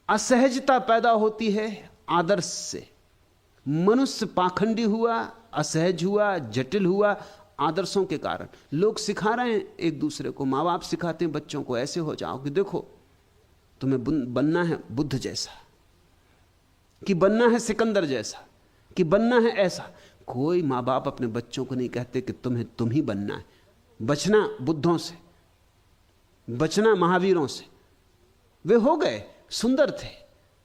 असहजता पैदा होती है आदर्श से। मनुष्य पाखंडी हुआ, असहज हुआ, जटिल हुआ आदर्शों के कारण। लोग सिखा रहे हैं एक दूसरे को, माँ बाप सिखाते हैं बच्चों को, ऐसे हो जाओ कि देखो तुम्हें बनना है बुद्ध जैसा, कि बनना है सिकंदर जैसा, कि बनना है ऐसा। कोई माँ बाप अपने बच्चों को नहीं कहते कि तुम ही बनना है। बचना बुद्धों से, बचना महावीरों से। वे हो गए, सुंदर थे,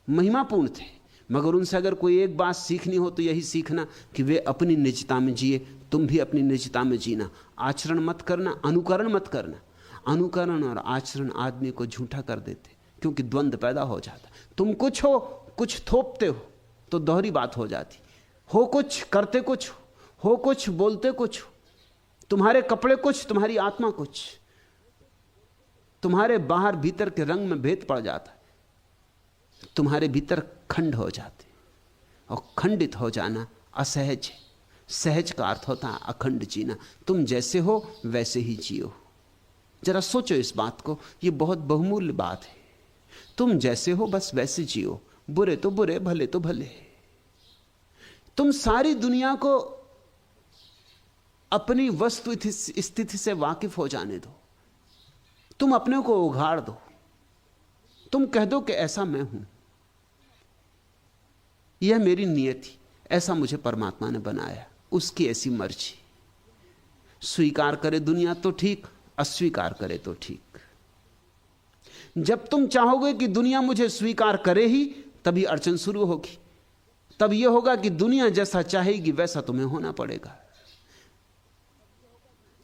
महिमापूर्ण थे, मगर उनसे अगर कोई एक बात सीखनी हो तो यही सीखना कि वे अपनी निजता में जिए, तुम भी अपनी निजता में जीना। आचरण मत करना, अनुकरण मत करना। अनुकरण और आचरण आदमी को झूठा कर देते, क्योंकि द्वंद्व पैदा हो जाता। तुम कुछ हो, कुछ थोपते हो, तो दोहरी बात हो जाती। हो कुछ, करते कुछ हो कुछ, बोलते कुछ, तुम्हारे कपड़े कुछ, तुम्हारी आत्मा कुछ। तुम्हारे बाहर भीतर के रंग में भेद पड़ जाता है, तुम्हारे भीतर खंड हो जाते। और खंडित हो जाना असहज है। सहज का अर्थ होता है अखंड जीना। तुम जैसे हो वैसे ही जियो। जरा सोचो इस बात को, यह बहुत बहुमूल्य बात है। तुम जैसे हो बस वैसे जियो, बुरे तो बुरे, भले तो भले। तुम सारी दुनिया को अपनी वस्तु स्थिति से वाकिफ हो जाने दो। तुम अपने को उघाड़ दो। तुम कह दो कि ऐसा मैं हूं, यह मेरी नियति, ऐसा मुझे परमात्मा ने बनाया, उसकी ऐसी मर्जी। स्वीकार करे दुनिया तो ठीक, अस्वीकार करे तो ठीक। जब तुम चाहोगे कि दुनिया मुझे स्वीकार करे ही, तभी अड़चन शुरू होगी। तब यह होगा कि दुनिया जैसा चाहेगी वैसा तुम्हें होना पड़ेगा।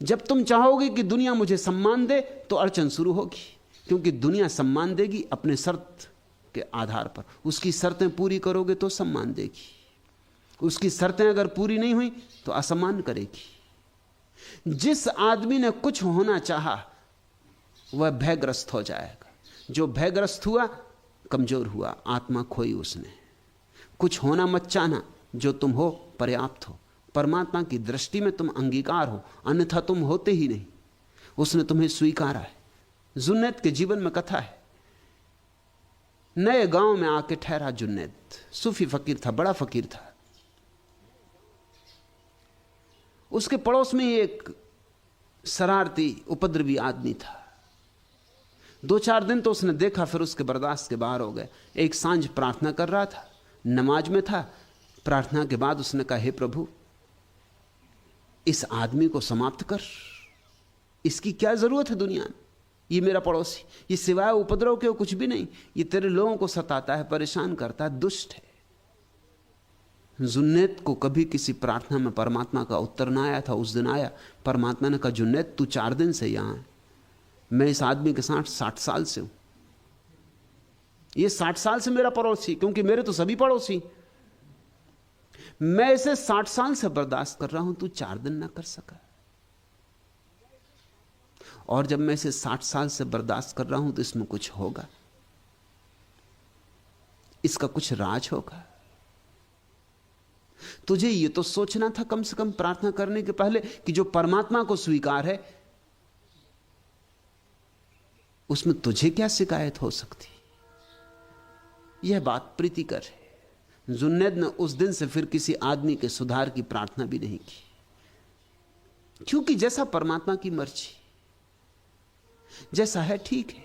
जब तुम चाहोगे कि दुनिया मुझे सम्मान दे, तो अड़चन शुरू होगी, क्योंकि दुनिया सम्मान देगी अपने शर्त के आधार पर। उसकी शर्तें पूरी करोगे तो सम्मान देगी, उसकी शर्तें अगर पूरी नहीं हुई तो असम्मान करेगी। जिस आदमी ने कुछ होना चाहा वह भयग्रस्त हो जाएगा। जो भयग्रस्त हुआ कमजोर हुआ, आत्मा खोई उसने। कुछ होना मत चाहना, जो तुम हो पर्याप्त हो। परमात्मा की दृष्टि में तुम अंगीकार हो, अन्यथा तुम होते ही नहीं। उसने तुम्हें स्वीकारा है। जुन्नैद के जीवन में कथा है। नए गांव में आके ठहरा जुन्नैद। सूफी फकीर था, बड़ा फकीर था। उसके पड़ोस में एक शरारती उपद्रवी आदमी था। 2-4 दिन तो उसने देखा, फिर उसके बर्दाश्त के बाहर हो गए। एक सांझ प्रार्थना कर रहा था, नमाज में था। प्रार्थना के बाद उसने कहा, हे प्रभु, इस आदमी को समाप्त कर। इसकी क्या जरूरत है दुनिया में? ये मेरा पड़ोसी, ये सिवाय उपद्रव के कुछ भी नहीं। ये तेरे लोगों को सताता है, परेशान करता है, दुष्ट है। जुन्नैद को कभी किसी प्रार्थना में परमात्मा का उत्तर ना आया था। उस दिन आया। परमात्मा ने कहा, जुन्नैद तू 4 दिन से यहां है। मैं इस आदमी के साथ 60 साल से हूं। ये 60 साल से मेरा पड़ोसी, क्योंकि मेरे तो सभी पड़ोसी। मैं इसे 60 साल से बर्दाश्त कर रहा हूं, तू 4 दिन ना कर सका। और जब मैं इसे 60 साल से बर्दाश्त कर रहा हूं तो इसमें कुछ होगा, इसका कुछ राज होगा। तुझे यह तो सोचना था कम से कम प्रार्थना करने के पहले कि जो परमात्मा को स्वीकार है उसमें तुझे क्या शिकायत हो सकती। यह बात प्रीतिकर है। जुन्नैद ने उस दिन से फिर किसी आदमी के सुधार की प्रार्थना भी नहीं की, क्योंकि जैसा परमात्मा की मर्जी, जैसा है ठीक है।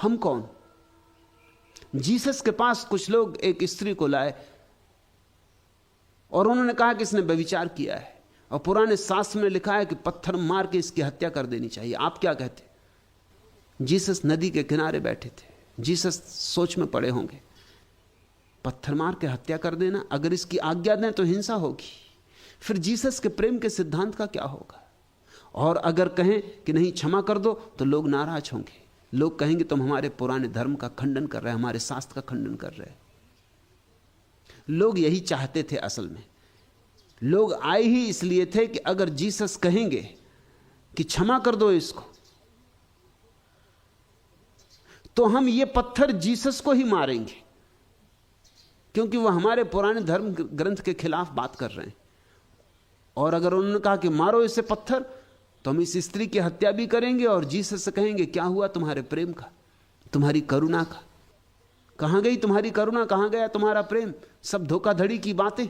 हम कौन? जीसस के पास कुछ लोग एक स्त्री को लाए और उन्होंने कहा कि इसने व्यभिचार किया है, और पुराने शास्त्र में लिखा है कि पत्थर मार के इसकी हत्या कर देनी चाहिए। आप क्या कहते? जीसस नदी के किनारे बैठे थे। जीसस सोच में पड़े होंगे, पत्थर मार के हत्या कर देना, अगर इसकी आज्ञा दें तो हिंसा होगी। फिर जीसस के प्रेम के सिद्धांत का क्या होगा? और अगर कहें कि नहीं क्षमा कर दो तो लोग नाराज होंगे। लोग कहेंगे तुम हमारे पुराने धर्म का खंडन कर रहे हैं, हमारे शास्त्र का खंडन कर रहे हैं। लोग यही चाहते थे। असल में लोग आए ही इसलिए थे कि अगर जीसस कहेंगे कि क्षमा कर दो इसको, तो हम ये पत्थर जीसस को ही मारेंगे, क्योंकि वह हमारे पुराने धर्म ग्रंथ के खिलाफ बात कर रहे हैं। और अगर उन्होंने कहा कि मारो इसे पत्थर, तो हम इस स्त्री की हत्या भी करेंगे और जीसस से कहेंगे क्या हुआ तुम्हारे प्रेम का, तुम्हारी करुणा का। कहां गई तुम्हारी करुणा, कहां गया तुम्हारा प्रेम? सब धोखाधड़ी की बातें।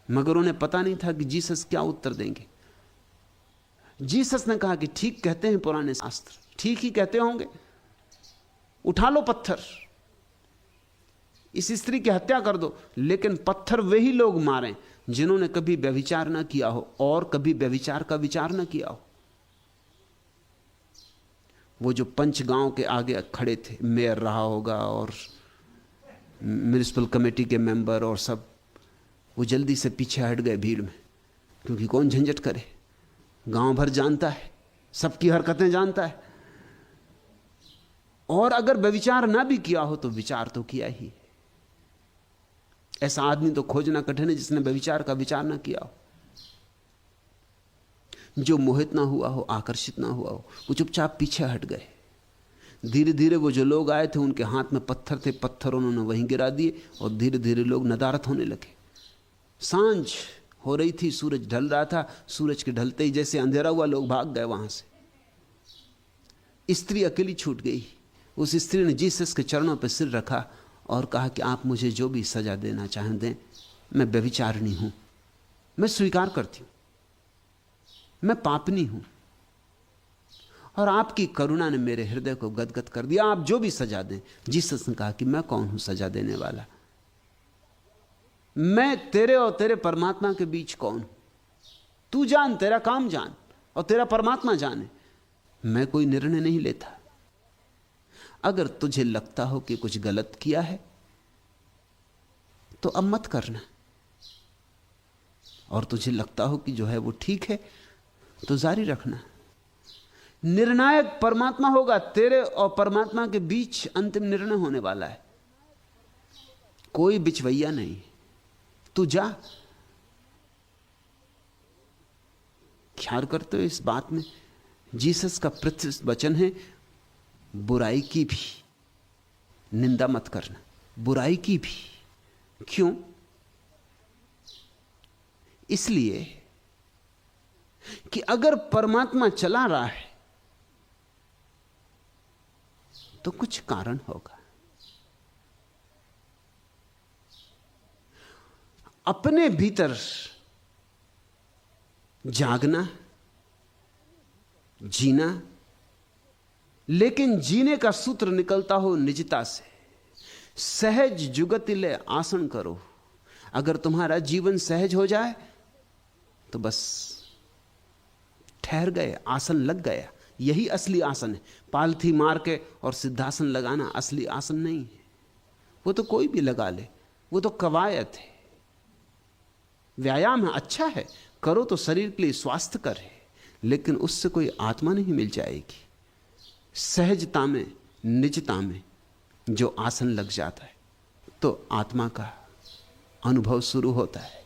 मगर उन्हें पता नहीं था कि जीसस क्या उत्तर देंगे। जीसस ने कहा कि ठीक कहते हैं पुराने शास्त्र, ठीक ही कहते होंगे, उठा लो पत्थर, इस स्त्री की हत्या कर दो। लेकिन पत्थर वही लोग मारें जिन्होंने कभी व्यभिचार ना किया हो और कभी व्यभिचार का विचार ना किया हो। वो जो पंचगांव के आगे खड़े थे, मेयर रहा होगा और म्युनिसिपल कमेटी के मेंबर और सब, वो जल्दी से पीछे हट गए भीड़ में, क्योंकि कौन झंझट करे, गांव भर जानता है, सबकी हरकतें जानता है। और अगर व्यभिचार ना भी किया हो तो विचार तो किया ही। ऐसा आदमी तो खोजना कठिन है जिसने व्यभिचार का विचार ना किया हो, जो मोहित ना हुआ हो, आकर्षित ना हुआ हो। वो चुपचाप पीछे हट गए। धीरे धीरे वो जो लोग आए थे उनके हाथ में पत्थर थे, पत्थर उन्होंने वहीं गिरा दिए और धीरे धीरे लोग नदारत होने लगे। सांझ हो रही थी, सूरज ढल रहा था। सूरज के ढलते ही जैसे अंधेरा हुआ, लोग भाग गए वहां से। स्त्री अकेली छूट गई। उस स्त्री ने जीसस के चरणों पर सिर रखा और कहा कि आप मुझे जो भी सजा देना चाहें दें, मैं व्यभिचारिणी हूं, मैं स्वीकार करती हूं, मैं पापनी हूं, और आपकी करुणा ने मेरे हृदय को गदगद कर दिया, आप जो भी सजा दें। जीसस ने कहा कि मैं कौन हूं सजा देने वाला? मैं तेरे और तेरे परमात्मा के बीच कौन हूं? तू जान, तेरा काम जान और तेरा परमात्मा जाने। मैं कोई निर्णय नहीं लेता। अगर तुझे लगता हो कि कुछ गलत किया है तो अब मत करना, और तुझे लगता हो कि जो है वो ठीक है तो जारी रखना। निर्णायक परमात्मा होगा, तेरे और परमात्मा के बीच अंतिम निर्णय होने वाला है। कोई बिचवैया नहीं। तू जा। ख्याल करते हो इस बात में? जीसस का प्रतिष्ठित वचन है, बुराई की भी निंदा मत करना, बुराई की भी। क्यों? इसलिए कि अगर परमात्मा चला रहा है तो कुछ कारण होगा। अपने भीतर जागना, जीना, लेकिन जीने का सूत्र निकलता हो निजता से। सहज जुगतिले आसन करो। अगर तुम्हारा जीवन सहज हो जाए तो बस ठहर गए, आसन लग गया। यही असली आसन है। पालथी मार के और सिद्धासन लगाना असली आसन नहीं है। वो तो कोई भी लगा ले, वो तो कवायद है, व्यायाम है, अच्छा है, करो तो शरीर के लिए स्वास्थ्य कर है, लेकिन उससे कोई आत्मा नहीं मिल जाएगी। सहजता में, निजता में जो आसन लग जाता है तो आत्मा का अनुभव शुरू होता है।